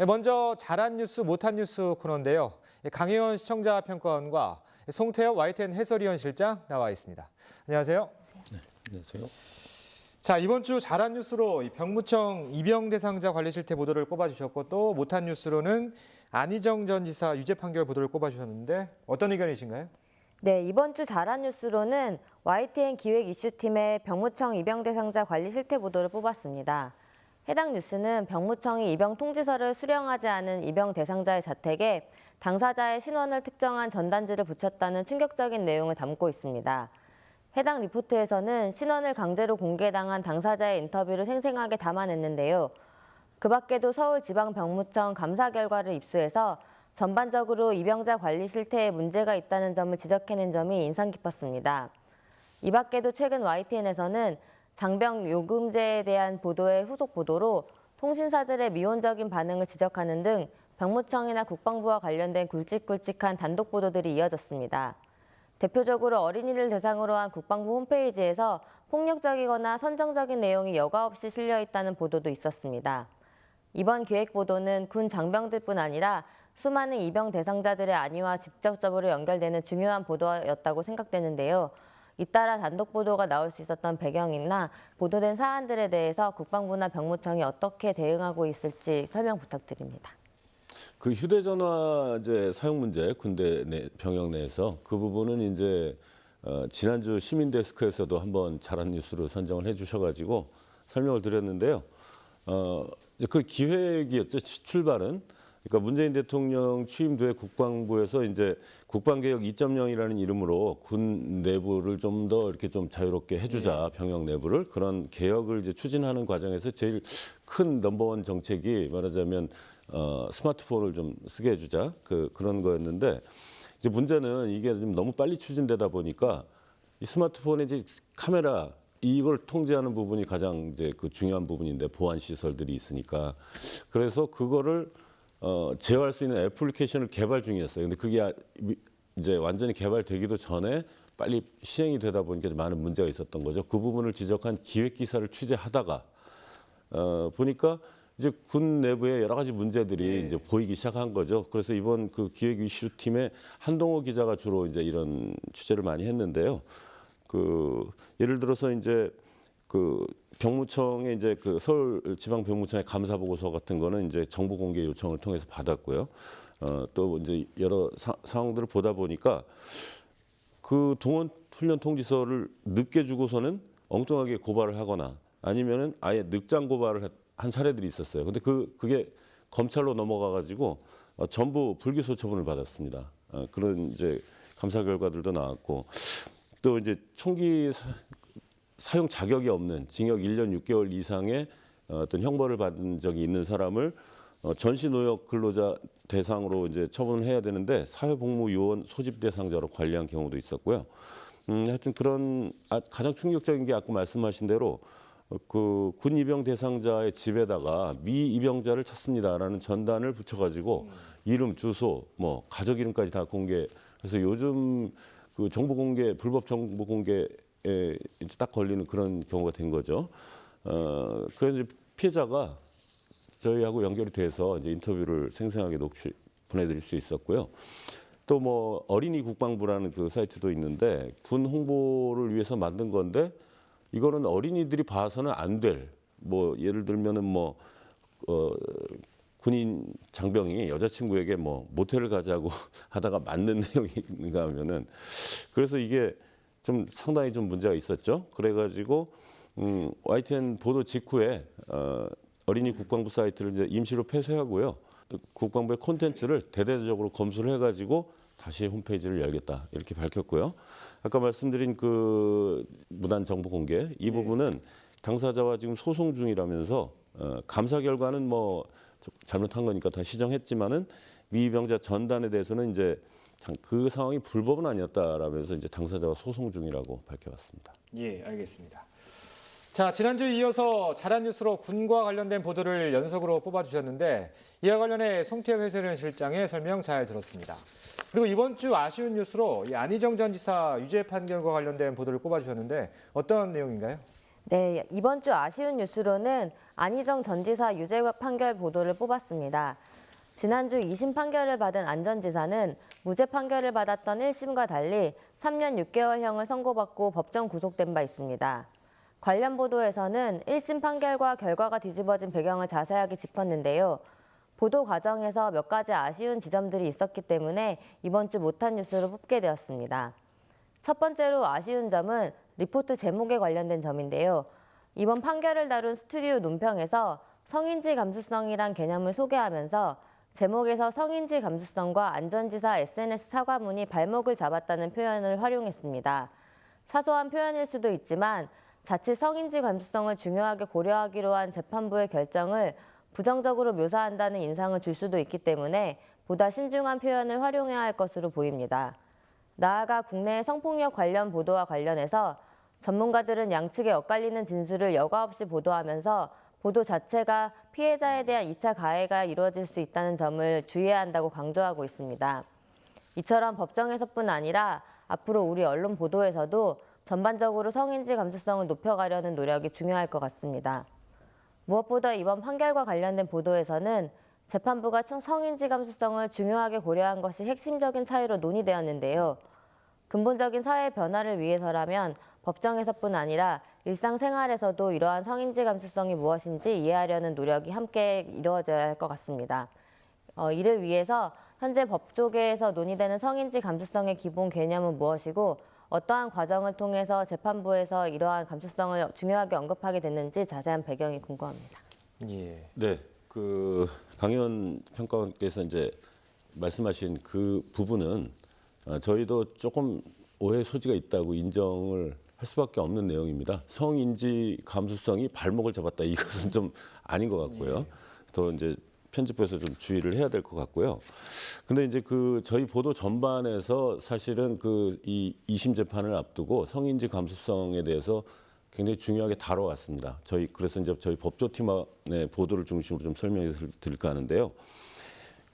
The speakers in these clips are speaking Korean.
먼저 잘한 뉴스, 못한 뉴스 코너인데요. 강혜원 시청자 평가원과 송태엽 YTN 해설위원 실장 나와 있습니다. 안녕하세요. 네, 안녕하세요. 자, 이번 주 잘한 뉴스로 병무청 입영 대상자 관리 실태 보도를 꼽아주셨고 또 못한 뉴스로는 안희정 전 지사 유죄 판결 보도를 꼽아주셨는데 어떤 의견이신가요? 네, 이번 주 잘한 뉴스로는 YTN 기획 이슈팀의 병무청 입영 대상자 관리 실태 보도를 뽑았습니다. 해당 뉴스는 병무청이 입영 통지서를 수령하지 않은 입영 대상자의 자택에 당사자의 신원을 특정한 전단지를 붙였다는 충격적인 내용을 담고 있습니다. 해당 리포트에서는 신원을 강제로 공개당한 당사자의 인터뷰를 생생하게 담아냈는데요. 그 밖에도 서울지방병무청 감사 결과를 입수해서 전반적으로 입영자 관리 실태에 문제가 있다는 점을 지적해낸 점이 인상 깊었습니다. 이 밖에도 최근 YTN에서는 장병 요금제에 대한 보도의 후속 보도로 통신사들의 미온적인 반응을 지적하는 등 병무청이나 국방부와 관련된 굵직굵직한 단독 보도들이 이어졌습니다. 대표적으로 어린이를 대상으로 한 국방부 홈페이지에서 폭력적이거나 선정적인 내용이 여과 없이 실려 있다는 보도도 있었습니다. 이번 기획 보도는 군 장병들뿐 아니라 수많은 입영 대상자들의 안위와 직접적으로 연결되는 중요한 보도였다고 생각되는데요. 잇따라 단독 보도가 나올 수 있었던 배경이나 보도된 사안들에 대해서 국방부나 병무청이 어떻게 대응하고 있을지 설명 부탁드립니다. 그 휴대전화제 사용 문제 군대 내 병역 내에서 그 부분은 이제 지난주 시민데스크에서도 한번 잘한 뉴스로 선정을 해주셔가지고 설명을 드렸는데요. 이제 그 기획이었죠. 출발은. 그러니까 문재인 대통령 취임 뒤에 국방부에서 이제 국방개혁 2.0이라는 이름으로 군 내부를 좀 더 이렇게 좀 자유롭게 해주자, 병역 내부를 그런 개혁을 이제 추진하는 과정에서 제일 큰 넘버원 정책이 말하자면 스마트폰을 좀 쓰게 해주자 그런 거였는데 이제 문제는 이게 좀 너무 빨리 추진되다 보니까 이 스마트폰의 이제 카메라 이걸 통제하는 부분이 가장 이제 그 중요한 부분인데 보안 시설들이 있으니까 그래서 그거를 제어할 수 있는 애플리케이션을 개발 중이었어요. 근데 그게 이제 완전히 개발되기도 전에 빨리 시행이 되다 보니까 많은 문제가 있었던 거죠. 그 부분을 지적한 기획 기사를 취재하다가 보니까 이제 군 내부에 여러 가지 문제들이 이제 보이기 시작한 거죠. 그래서 이번 그 기획 이슈팀의 한동호 기자가 주로 이제 이런 취재를 많이 했는데요. 그 예를 들어서 이제 그 병무청에 이제 그 서울지방병무청의 감사 보고서 같은 거는 이제 정보 공개 요청을 통해서 받았고요. 또 이제 여러 상황들을 보다 보니까 그 동원 훈련 통지서를 늦게 주고서는 엉뚱하게 고발을 하거나 아니면은 아예 늑장 고발을 한 사례들이 있었어요. 근데 그게 검찰로 넘어가 가지고 전부 불기소 처분을 받았습니다. 그런 이제 감사 결과들도 나왔고 또 이제 총기 사용 자격이 없는 징역 1년 6개월 이상의 어떤 형벌을 받은 적이 있는 사람을 전시노역 근로자 대상으로 이제 처분을 해야 되는데 사회복무요원 소집 대상자로 관리한 경우도 있었고요. 하여튼 그런 가장 충격적인 게 아까 말씀하신 대로 그 군 입영 대상자의 집에다가 미입영자를 찾습니다라는 전단을 붙여가지고 이름, 주소, 뭐 가족 이름까지 다 공개. 그래서 요즘 그 정보 공개, 불법 정보 공개 에 이제 딱 걸리는 그런 경우가 된 거죠. 그래서 이제 피해자가 저희하고 연결이 돼서 이제 인터뷰를 생생하게 보내드릴 수 있었고요. 또 뭐 어린이 국방부라는 그 사이트도 있는데 군 홍보를 위해서 만든 건데 이거는 어린이들이 봐서는 안 될 뭐 예를 들면은 뭐 군인 장병이 여자친구에게 뭐 모텔을 가자고 하다가 맞는 내용인가 하면은 그래서 이게 좀 상당히 좀 문제가 있었죠. 그래가지고 YTN 보도 직후에 어린이 국방부 사이트를 이제 임시로 폐쇄하고요. 국방부의 콘텐츠를 대대적으로 검수를 해가지고 다시 홈페이지를 열겠다 이렇게 밝혔고요. 아까 말씀드린 그 무단 정보 공개 이 부분은 당사자와 지금 소송 중이라면서 감사 결과는 뭐 잘못한 거니까 다 시정했지만은 미입영자 전단에 대해서는 이제 그 상황이 불법은 아니었다라면서 이제 당사자와 소송 중이라고 밝혀왔습니다. 예, 알겠습니다. 자, 지난주 이어서 잘한 뉴스로 군과 관련된 보도를 연속으로 뽑아주셨는데 이와 관련해 송태엽 해설위원 실장의 설명 잘 들었습니다. 그리고 이번 주 아쉬운 뉴스로 이 안희정 전 지사 유죄 판결과 관련된 보도를 꼽아주셨는데 어떤 내용인가요? 네, 이번 주 아쉬운 뉴스로는 안희정 전 지사 유죄 판결 보도를 뽑았습니다. 지난주 2심 판결을 받은 안 전 지사는 무죄 판결을 받았던 1심과 달리 3년 6개월형을 선고받고 법정 구속된 바 있습니다. 관련 보도에서는 1심 판결과 결과가 뒤집어진 배경을 자세하게 짚었는데요. 보도 과정에서 몇 가지 아쉬운 지점들이 있었기 때문에 이번 주 못한 뉴스로 뽑게 되었습니다. 첫 번째로 아쉬운 점은 리포트 제목에 관련된 점인데요. 이번 판결을 다룬 스튜디오 논평에서 성인지 감수성이란 개념을 소개하면서 제목에서 성인지 감수성과 안 전 지사 SNS 사과문이 발목을 잡았다는 표현을 활용했습니다. 사소한 표현일 수도 있지만 자칫 성인지 감수성을 중요하게 고려하기로 한 재판부의 결정을 부정적으로 묘사한다는 인상을 줄 수도 있기 때문에 보다 신중한 표현을 활용해야 할 것으로 보입니다. 나아가 국내 성폭력 관련 보도와 관련해서 전문가들은 양측의 엇갈리는 진술을 여과 없이 보도하면서 보도 자체가 피해자에 대한 2차 가해가 이루어질 수 있다는 점을 주의해야 한다고 강조하고 있습니다. 이처럼 법정에서뿐 아니라 앞으로 우리 언론 보도에서도 전반적으로 성인지 감수성을 높여가려는 노력이 중요할 것 같습니다. 무엇보다 이번 판결과 관련된 보도에서는 재판부가 성인지 감수성을 중요하게 고려한 것이 핵심적인 차이로 논의되었는데요. 근본적인 사회 변화를 위해서라면 법정에서뿐 아니라 일상생활에서도 이러한 성인지 감수성이 무엇인지 이해하려는 노력이 함께 이루어져야 할 것 같습니다. 이를 위해서 현재 법조계에서 논의되는 성인지 감수성의 기본 개념은 무엇이고 어떠한 과정을 통해서 재판부에서 이러한 감수성을 중요하게 언급하게 됐는지 자세한 배경이 궁금합니다. 예. 네, 그 강현 평가원께서 이제 말씀하신 그 부분은 저희도 조금 오해 소지가 있다고 인정을 할 수밖에 없는 내용입니다. 성인지 감수성이 발목을 잡았다 이것은 좀 아닌 것 같고요. 더 이제 편집부에서 좀 주의를 해야 될 것 같고요. 근데 이제 그 저희 보도 전반에서 사실은 그 이 2심 재판을 앞두고 성인지 감수성에 대해서 굉장히 중요하게 다뤄왔습니다. 그래서 이제 저희 법조팀의 보도를 중심으로 좀 설명해 드릴까 하는데요.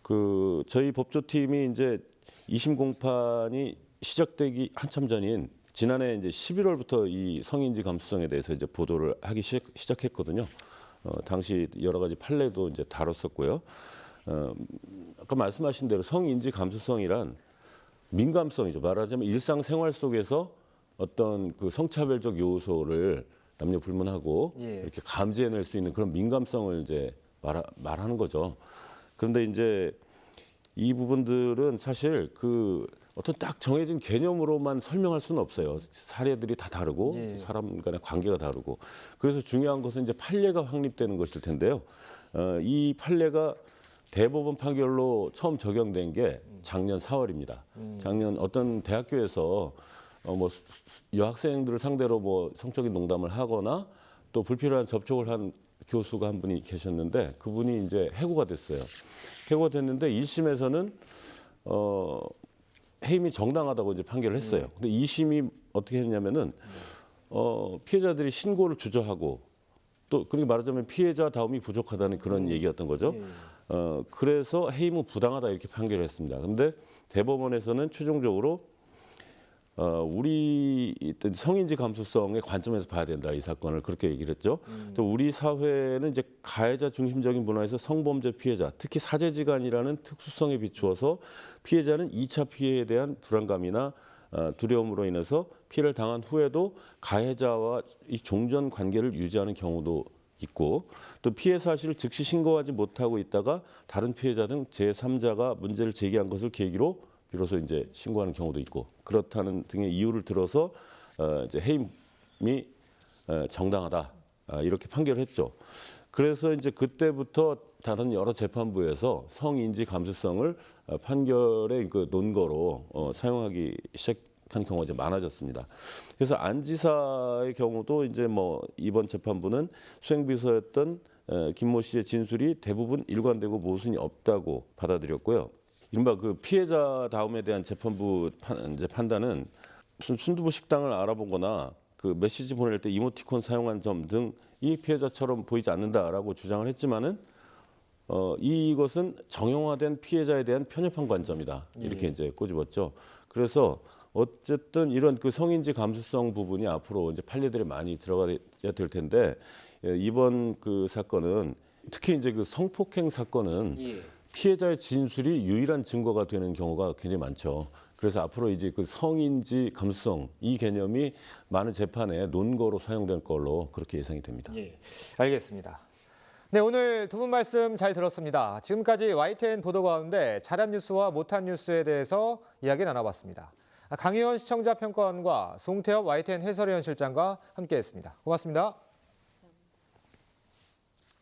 그 저희 법조팀이 이제 2심 공판이 시작되기 한참 전인 지난해 이제 11월부터 이 성인지 감수성에 대해서 이제 보도를 하기 시작했거든요. 당시 여러 가지 판례도 이제 다뤘었고요. 아까 말씀하신 대로 성인지 감수성이란 민감성이죠. 말하자면 일상생활 속에서 어떤 그 성차별적 요소를 남녀 불문하고 이렇게 감지해낼 수 있는 그런 민감성을 이제 말하는 거죠. 그런데 이제 이 부분들은 사실 그 어떤 딱 정해진 개념으로만 설명할 수는 없어요. 사례들이 다 다르고 사람 간의 관계가 다르고 그래서 중요한 것은 이제 판례가 확립되는 것일 텐데요. 이 판례가 대법원 판결로 처음 적용된 게 작년 4월입니다. 작년 어떤 대학교에서 뭐 여학생들을 상대로 뭐 성적인 농담을 하거나 또 불필요한 접촉을 한 교수가 한 분이 계셨는데 그분이 이제 해고가 됐어요. 해고가 됐는데 1심에서는 해임이 정당하다고 이제 판결을 했어요. 근데 2심이 어떻게 했냐면은 피해자들이 신고를 주저하고 또 그렇게 말하자면 피해자다움이 부족하다는 그런 얘기였던 거죠. 그래서 해임은 부당하다 이렇게 판결을 했습니다. 그런데 대법원에서는 최종적으로 우리 성인지 감수성의 관점에서 봐야 된다 이 사건을 그렇게 얘기를 했죠. 또 우리 사회는 이제 가해자 중심적인 문화에서 성범죄 피해자, 특히 사제지간이라는 특수성에 비추어서 피해자는 2차 피해에 대한 불안감이나 두려움으로 인해서 피해를 당한 후에도 가해자와 이 종전 관계를 유지하는 경우도 있고 또 피해 사실을 즉시 신고하지 못하고 있다가 다른 피해자 등 제3자가 문제를 제기한 것을 계기로 비로소 이제 신고하는 경우도 있고 그렇다는 등의 이유를 들어서 이제 해임이 정당하다 이렇게 판결을 했죠. 그래서 이제 그때부터 다른 여러 재판부에서 성인지 감수성을 판결의 그 논거로 사용하기 시작한 경우가 이제 많아졌습니다. 그래서 안 지사의 경우도 이제 뭐 이번 재판부는 수행비서였던 김모 씨의 진술이 대부분 일관되고 모순이 없다고 받아들였고요. 이른바 그 피해자다움에 대한 재판부 이제 판단은 무슨 순두부 식당을 알아보거나 그 메시지 보낼 때 이모티콘 사용한 점 등이 피해자처럼 보이지 않는다라고 주장을 했지만은 이것은 정형화된 피해자에 대한 편협한 관점이다. 이렇게 이제 꼬집었죠. 그래서 어쨌든 이런 그 성인지 감수성 부분이 앞으로 이제 판례들이 많이 들어가야 될 텐데 이번 그 사건은 특히 이제 그 성폭행 사건은 피해자의 진술이 유일한 증거가 되는 경우가 굉장히 많죠. 그래서 앞으로 이제 그 성인지 감수성 이 개념이 많은 재판에 논거로 사용될 걸로 그렇게 예상이 됩니다. 예, 알겠습니다. 네, 오늘 두 분 말씀 잘 들었습니다. 지금까지 YTN 보도 가운데 잘한 뉴스와 못한 뉴스에 대해서 이야기 나눠봤습니다. 강희원 시청자 평가원과 송태엽 YTN 해설위원 실장과 함께했습니다. 고맙습니다.